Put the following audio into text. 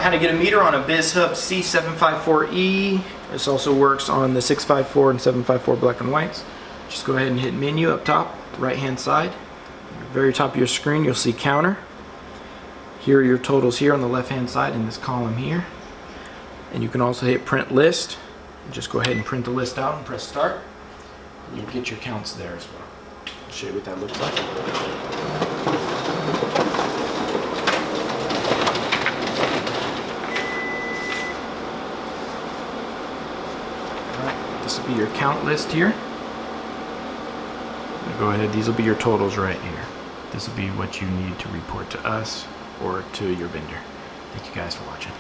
how to get a meter on a BizHub C754E. This also works on the 654 and 754 black and whites. Just go ahead and hit menu up top, right hand side. At the very top of your screen you'll see counter. Here are your totals here on the left hand side in this column here. And you can also hit print list. Just go ahead and print the list out and press start. You'll get your counts there as well. I'll show you what that looks like. Alright, this will be your count list here. Go ahead, these will be your totals right here. This will be what you need to report to us or to your vendor. Thank you guys for watching.